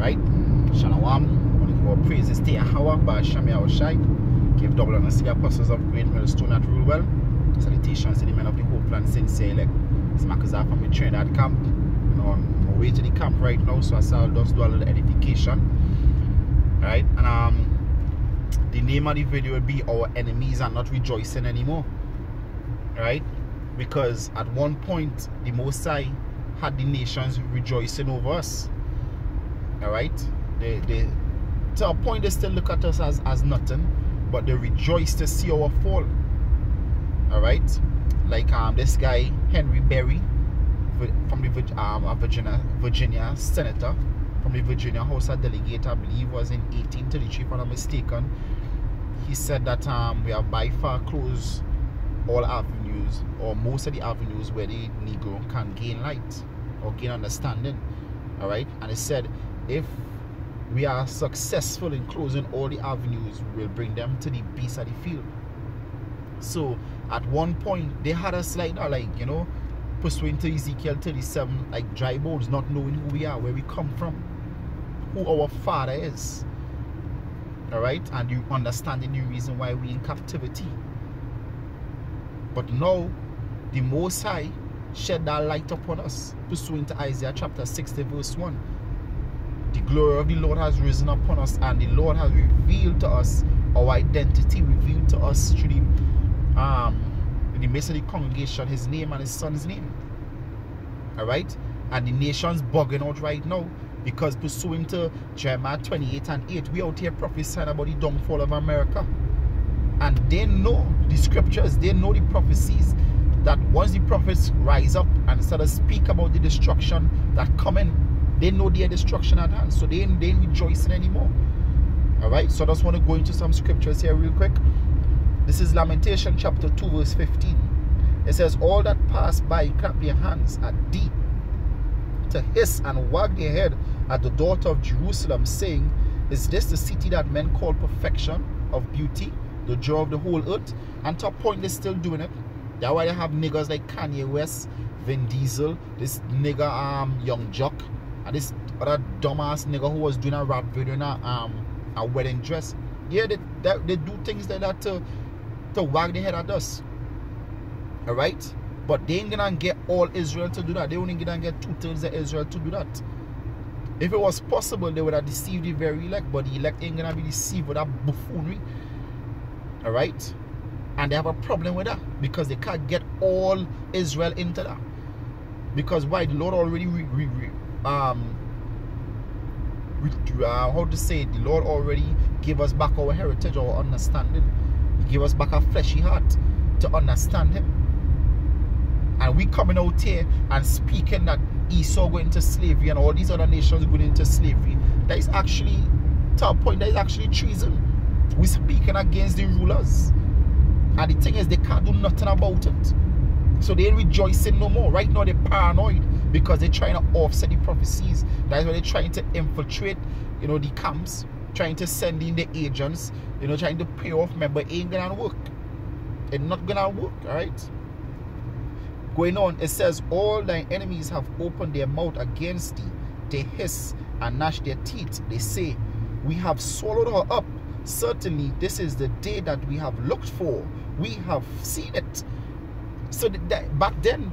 Right? Shalom. Only more praises to Yahweh by Shami Awashai. Give double honor to the apostles of Great Millstone that rule well. Salutations to the men of the Hope Land Sensei elect. It's Makazar from the Trinidad camp. You know, I'm on my way to the camp right now, so I shall just do a little edification. Right? And the name of the video will be Our Enemies Are Not Rejoicing Anymore. Right? Because at one point the Most High had the nations rejoicing over us. Alright? They to a point they still look at us as nothing, but they rejoice to see our fall. Alright? Like this guy Henry Berry from the Virginia senator from the Virginia House of Delegates, I believe was in 1833 if I'm not mistaken. He said that we have by far closed all avenues, or most of the avenues, where the Negro can gain light or gain understanding. Alright? And it said if we are successful in closing all the avenues, we will bring them to the beast of the field. So at one point they had us like that, like, you know, pursuing to Ezekiel 37, like dry bones, not knowing who we are, where we come from, who our father is. Alright? And you understanding the reason why we in captivity. But now the Most High shed that light upon us, pursuing to Isaiah chapter 60 verse 1. The glory of the Lord has risen upon us, and the Lord has revealed to us our identity, revealed to us through in the midst of the congregation His name and His Son's name. Alright? And the nation's bugging out right now, because pursuing to Jeremiah 28 and 8, we out here prophesying about the downfall of America. And they know the scriptures, they know the prophecies, that once the prophets rise up and start to speak about the destruction that coming, they know their destruction at hand, so they ain't rejoicing anymore. Alright, so I just want to go into some scriptures here real quick. This is Lamentation chapter 2 verse 15. It says, all that pass by clap their hands at thee, to hiss and wag their head at the daughter of Jerusalem, saying, is this the city that men call perfection of beauty, the joy of the whole earth? And to a point they're still doing it. That's why they have niggas like Kanye West, Vin Diesel, this nigga Young Jock, and this other dumbass nigga who was doing a rap video in a wedding dress. Yeah, they do things like that to wag their head at us. Alright? But they ain't gonna get all Israel to do that. They only gonna get 2/3 of Israel to do that. If it was possible, they would have deceived the very elect, but the elect ain't gonna be deceived with that buffoonery. Alright? And they have a problem with that, because they can't get all Israel into that. Because why? The Lord already how to say it? The Lord already gave us back our heritage, our understanding. He gave us back a fleshy heart to understand Him. And we coming out here and speaking that Esau going into slavery and all these other nations going into slavery. That is actually, to a point, that is actually treason. We're speaking against the rulers. And the thing is, they can't do nothing about it. So they ain't rejoicing no more. Right now they're paranoid, because they're trying to offset the prophecies. That's why they're trying to infiltrate, you know, the camps, trying to send in the agents, you know, trying to pay off. Remember, it ain't gonna work. It's not gonna work, alright? Going on, it says, all thy enemies have opened their mouth against thee. They hiss and gnash their teeth. They say, we have swallowed her up. Certainly, this is the day that we have looked for. We have seen it. So back then,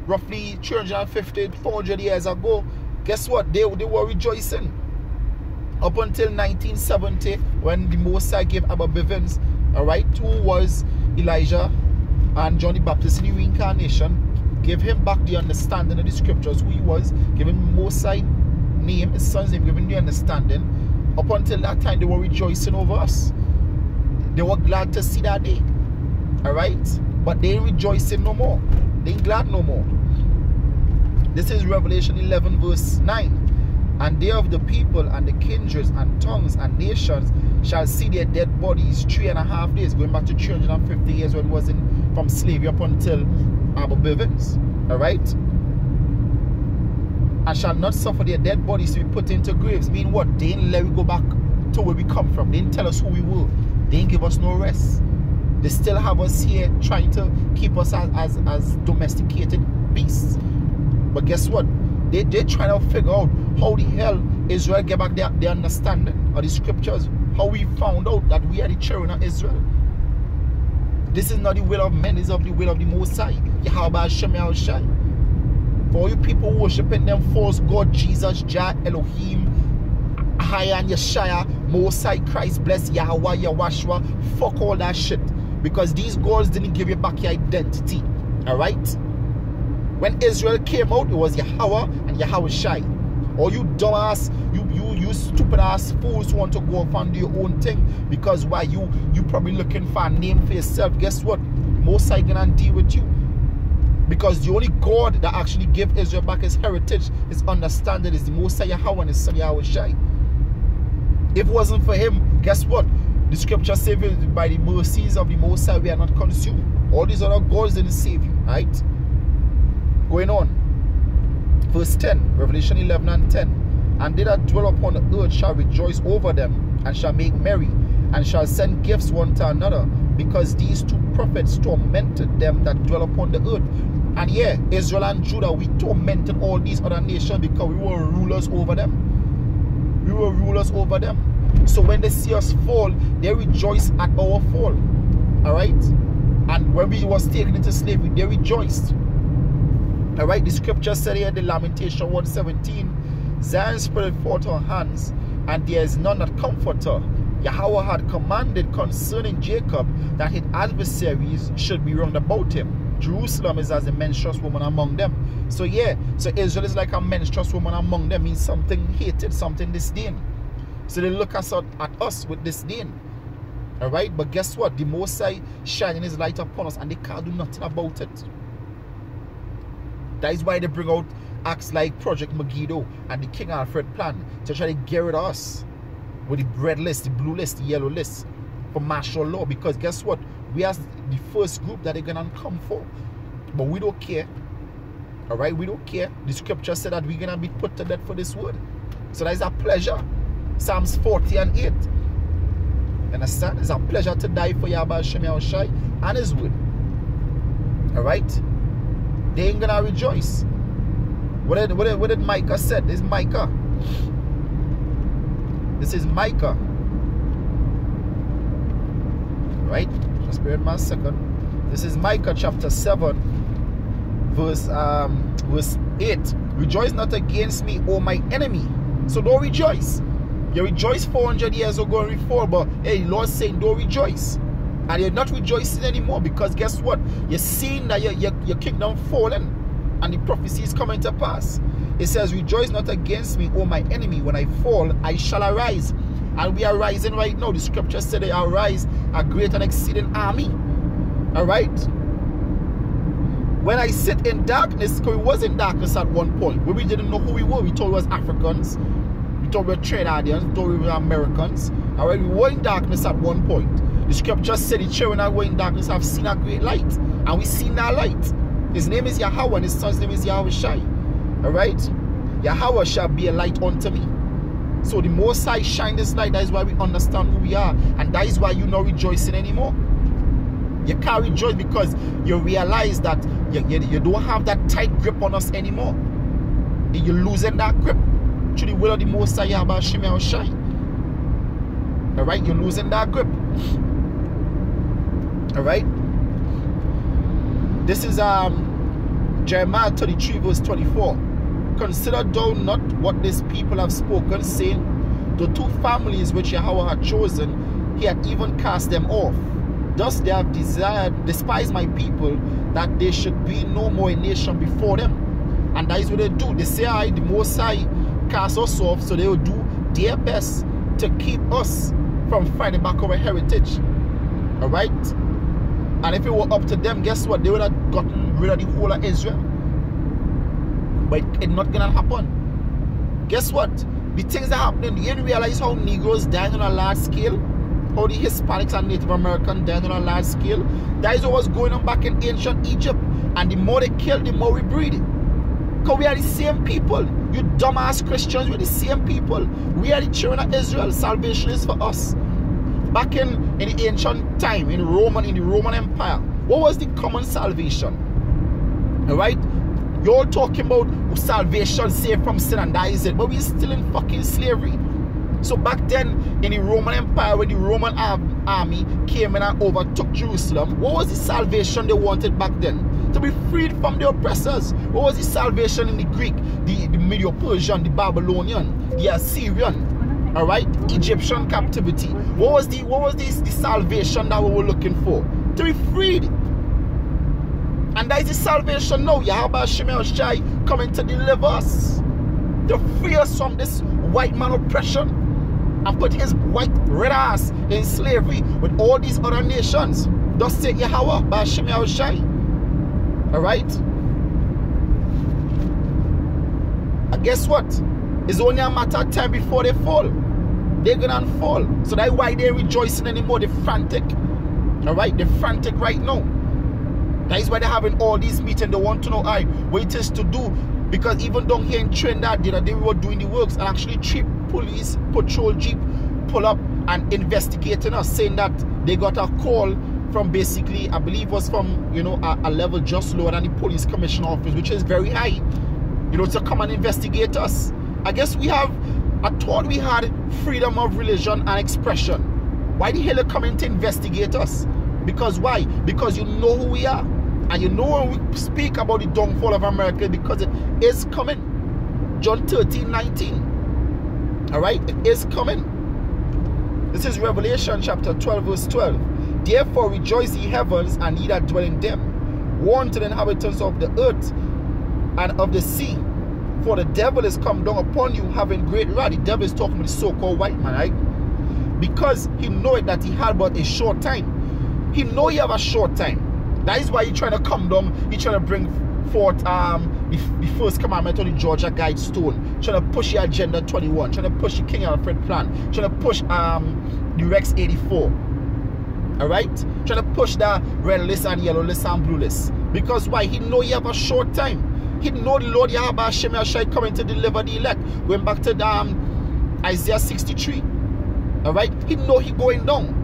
roughly 350, 400 years ago, guess what? They were rejoicing. Up until 1970, when the Most High gave Abba Bivens, alright, who was Elijah and John the Baptist in the reincarnation, gave him back the understanding of the scriptures, who he was, gave him Most High name, his son's name, giving the understanding. Up until that time, they were rejoicing over us. They were glad to see that day. Alright? But they ain't rejoicing no more. They ain't glad no more. This is Revelation 11 verse 9. And they of the people and the kindreds and tongues and nations shall see their dead bodies 3.5 days, going back to 350 years when it was from slavery up until Abba Bivens. Alright? And shall not suffer their dead bodies to be put into graves. Mean what? They ain't let we go back to where we come from. They didn't tell us who we were. They didn't give us no rest. They still have us here trying to keep us as domesticated beasts. But guess what? They trying to figure out how the hell Israel get back their understanding of the scriptures. How we found out that we are the children of Israel. This is not the will of men, it's of the will of the Most High. Yahweh Hashem Yahushai. For you people worshiping them false God, Jesus, Jah, Elohim, Haya and Yeshaya, Most High, Christ, bless Yahweh, Yahwashua. Fuck all that shit. Because these gods didn't give you back your identity. Alright? When Israel came out, it was Yahweh and Yahushai. Or you dumbass, you stupid ass fools who want to go off and do your own thing. Because why you probably looking for a name for yourself. Guess what? Most High gonna deal with you. Because the only God that actually gave Israel back his heritage, his understanding, is the Most High Yahweh and his son Yahushai. If it wasn't for him, guess what? The scripture says by the mercies of the Most High we are not consumed. All these other gods didn't save you, right? Going on. Verse 10, Revelation 11 and 10. And they that dwell upon the earth shall rejoice over them, and shall make merry, and shall send gifts one to another, because these two prophets tormented them that dwell upon the earth. And yeah, Israel and Judah, we tormented all these other nations because we were rulers over them. We were rulers over them. So when they see us fall, they rejoice at our fall. Alright? And when we was taken into slavery, they rejoiced. Alright, the scripture said here in the Lamentation 1:17, Zion spread forth her hands, and there is none that comfort her. Yahweh had commanded concerning Jacob that his adversaries should be round about him. Jerusalem is as a menstruous woman among them. So yeah, so Israel is like a menstruous woman among them, means something hated, something disdain. So they look at us with disdain. Alright, but guess what? The Most High shining his light upon us, and they can't do nothing about it. That is why they bring out acts like Project Megiddo and the King Alfred plan to try to get rid of us with the red list, the blue list, the yellow list for martial law. Because guess what? We are the first group that they're gonna come for. But we don't care. Alright, we don't care. The scripture said that we're gonna be put to death for this word. So that is our pleasure. Psalms 40 and 8. Understand? It's our pleasure to die for Yahweh Hashem Yahushai and his word. Alright? They ain't gonna rejoice. What did Micah said? This is Micah. This is Micah. Right? Just bear in mind a second. This is Micah chapter 7, verse 8. Rejoice not against me, O my enemy. So don't rejoice. You rejoice 400 years ago and fall, but hey, Lord's saying don't rejoice. And you're not rejoicing anymore, because guess what? You're seeing that your kingdom fallen, and the prophecy is coming to pass. It says, rejoice not against me, O my enemy. When I fall, I shall arise. And we are rising right now. The scripture said they arise a great and exceeding army. Alright? When I sit in darkness, because we was in darkness at one point, where we didn't know who we were. We thought we was Africans. We thought we were Trinidadians. We thought we were Americans. Alright? We were in darkness at one point. The scripture said the children that were in darkness have seen a great light. And we seen that light. His name is Yahweh, and his son's name is Yahushai. Alright? Yahweh shall be a light unto me. So the Most High shine this light. That is why we understand who we are. And that is why you're not rejoicing anymore. You can't rejoice because you realize that you don't have that tight grip on us anymore. You're losing that grip through the will of the Most High Yahweh Hashem Yahushai. Alright? You're losing that grip. Alright? This is Jeremiah 33 verse 24. Consider thou not what these people have spoken, saying, the two families which Yahweh had chosen, he had even cast them off. Thus they have despised my people, that they should be no more a nation before them. And that is what they do. They say, the Most High cast us off, so they will do their best to keep us from finding back our heritage. Alright? And if it were up to them, guess what? They would have gotten rid of the whole of Israel. But it's not gonna happen. Guess what? The things that happening, you didn't realize how Negroes died on a large scale, how the Hispanics and Native Americans died on a large scale. That is what was going on back in ancient Egypt. And the more they kill, the more we breed. Because we are the same people. You dumbass Christians, we're the same people. We are the children of Israel. Salvation is for us. Back in the ancient time, in the Roman Empire, what was the common salvation? Alright? You're all talking about salvation saved from sin, and that is it. But we're still in fucking slavery. So back then in the Roman Empire, when the Roman army came in and overtook Jerusalem, what was the salvation they wanted back then? To be freed from the oppressors. What was the salvation in the Greek, the Medo-Persian, the Babylonian, the Assyrian, all right, Egyptian captivity? What was the salvation that we were looking for? To be freed. And that is the salvation now. Yahweh Hashem Shai coming to deliver us, to free us from this white man oppression and put his white red ass in slavery with all these other nations. Thus say Yahweh Hashem Shai. Alright? And guess what? It's only a matter of time before they fall. They're gonna fall. So that's why they're rejoicing anymore. They're frantic. Alright? They're frantic right now. That is why they're having all these meetings. They want to know what it is to do. Because even down here in Trinidad, the other day we were doing the works, and actually 3 police patrol jeep pull up and investigating us, saying that they got a call from basically, I believe was from, you know, a level just lower than the police commissioner office, which is very high, you know, to come and investigate us. I guess I thought we had freedom of religion and expression. Why the hell are coming to investigate us? Because why? Because you know who we are. And you know when we speak about the downfall of America, because it is coming. John 13:19. Alright? It is coming. This is Revelation chapter 12 verse 12. Therefore rejoice ye heavens, and ye that dwell in them. Warn to the inhabitants of the earth and of the sea. For the devil is come down upon you, having great wrath. The devil is talking with the so-called white man, right? Because he knoweth that he had but a short time. He know he have a short time. That is why he's trying to come down. He's trying to bring forth the first commandment on the Georgia Guidestone. Trying to push the Agenda 21. Trying to push the King Alfred Plan. Trying to push the Rex 84. Alright? Trying to push the red list and yellow list and blue list. Because why? He know he have a short time. He know the Lord Yahweh Hashem Shai coming to deliver the elect. Going back to Isaiah 63. Alright? He know he going down.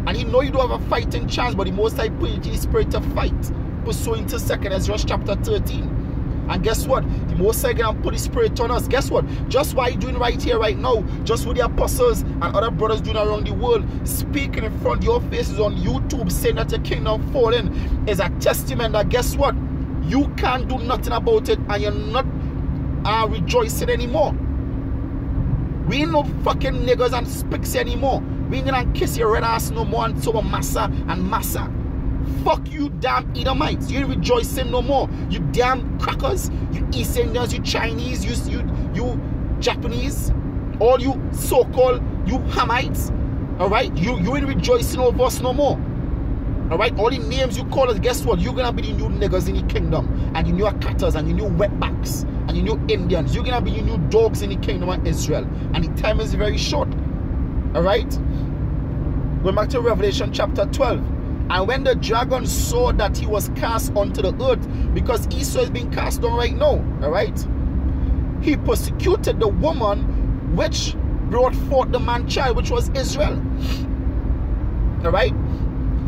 And he know you don't have a fighting chance, but the Most High put the spirit to fight. Pursuing to 2nd Ezra chapter 13. And guess what? The Most High gonna put the spirit on us. Guess what? Just what you doing right here, right now, just with the apostles and other brothers doing around the world, speaking in front of your faces on YouTube, saying that the kingdom falling, is a testament that guess what? You can't do nothing about it, and you're not rejoicing anymore. We ain't no fucking niggas and spicks anymore. We ain't gonna kiss your red ass no more and so massa and massa. Fuck you damn Edomites. You ain't rejoicing no more. You damn crackers. You East Indians, you Chinese, you Japanese, all you so-called you Hamites. Alright? You ain't rejoicing over us no more. Alright? All the names you call us, guess what? You're gonna be the new niggas in the kingdom. And you new cutters and you new wetbacks. And you new Indians. You're gonna be your new dogs in the kingdom of Israel. And the time is very short. Alright? Going back to Revelation chapter 12. And when the dragon saw that he was cast onto the earth, because Esau is being cast on right now, alright? He persecuted the woman which brought forth the man child, which was Israel. Alright?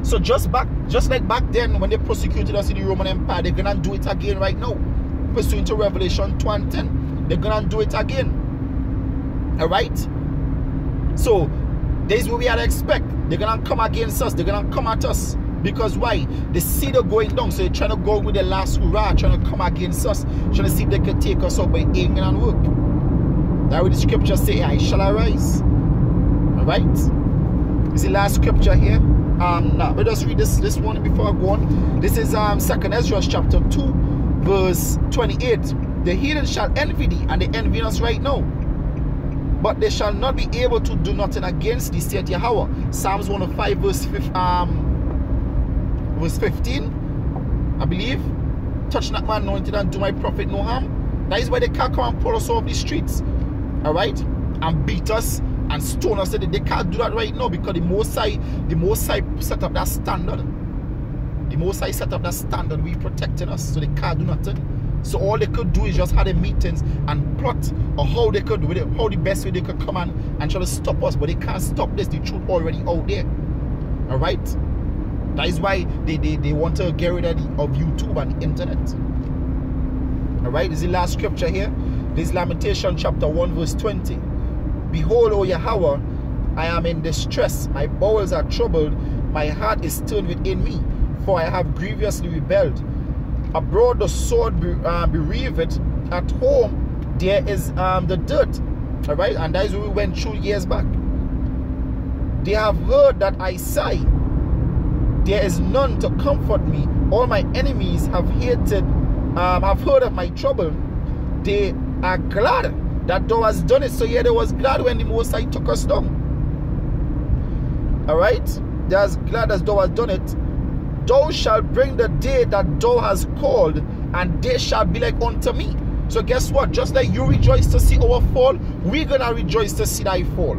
So just like back then when they persecuted us in the Roman Empire, they're gonna do it again right now. Pursuant to Revelation 2:10. They're gonna do it again. Alright? So this is what we had to expect. They're gonna come against us. They're gonna come at us. Because why? They see they're going down. So they're trying to go with the last hurrah, trying to come against us, trying to see if they can take us up by aiming and work. That's what the scripture say, I shall arise. Alright? Is the last scripture here? Now let us read this one before I go on. This is 2nd Ezra chapter 2, verse 28. The heathen shall envy thee, and they envy us right now. But they shall not be able to do nothing against thee, saith Yahweh. Psalms 105 verse 15, I believe. Touch not my anointed and do my prophet no harm. That is why they can't come and pull us off the streets. Alright? And beat us and stone us. They can't do that right now because the Most High set up that standard. The Most High set up that standard. We protected us, so they can't do nothing. So all they could do is just have the meetings and plot on how they could do it, how the best way they could come and try to stop us. But they can't stop this. The truth already out there. Alright? That is why they want to get rid of YouTube and the internet. Alright, this is the last scripture here. This is Lamentation chapter 1 verse 20. Behold, O Yahweh, I am in distress, my bowels are troubled, my heart is turned within me, for I have grievously rebelled. Abroad the sword bereaveth, at home there is the dirt. Alright, and that is what we went through years back. They have heard that I sigh, there is none to comfort me. All my enemies have have heard of my trouble. They are glad that thou hast done it. So yeah, they was glad when the Most High took us down. Alright, they are glad as thou hast done it. Thou shalt bring the day that thou hast called, and they shall be like unto me. So guess what? Just like you rejoice to see our fall, we're gonna rejoice to see thy fall.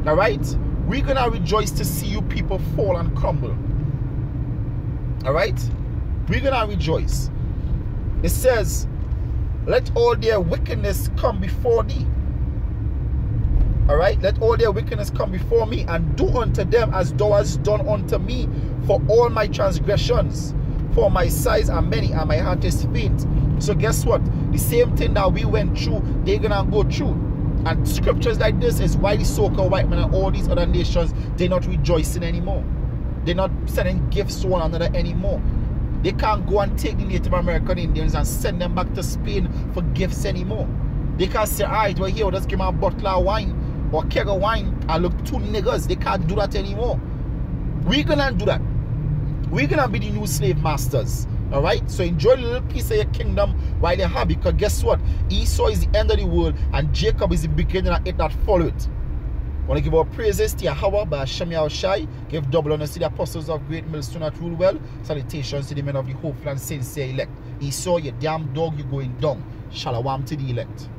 Alright? We're gonna rejoice to see you people fall and crumble. Alright? We're gonna rejoice. It says, let all their wickedness come before thee. Alright? Let all their wickedness come before me, and do unto them as thou hast done unto me, for all my transgressions. For my sighs are many, and my heart is faint. So guess what? The same thing that we went through, they're gonna go through. And scriptures like this is why the so-called white men and all these other nations, they're not rejoicing anymore. They're not sending gifts to one another anymore. They can't go and take the Native American Indians and send them back to Spain for gifts anymore. They can't say, alright, we're here, let's give them a bottle of wine or a keg of wine and look two niggers. They can't do that anymore. We're gonna do that. We're gonna be the new slave masters. Alright, so enjoy the little piece of your kingdom while you have it, because guess what? Esau is the end of the world and Jacob is the beginning, and it that follow it. I want to give our praises to Yahweh by Hashem Yahushai. Give double honor to the apostles of Great Millstone that rule well. Salutations to the men of the hopeful and sincere elect. Esau, you damn dog, you going down. Shalom to the elect.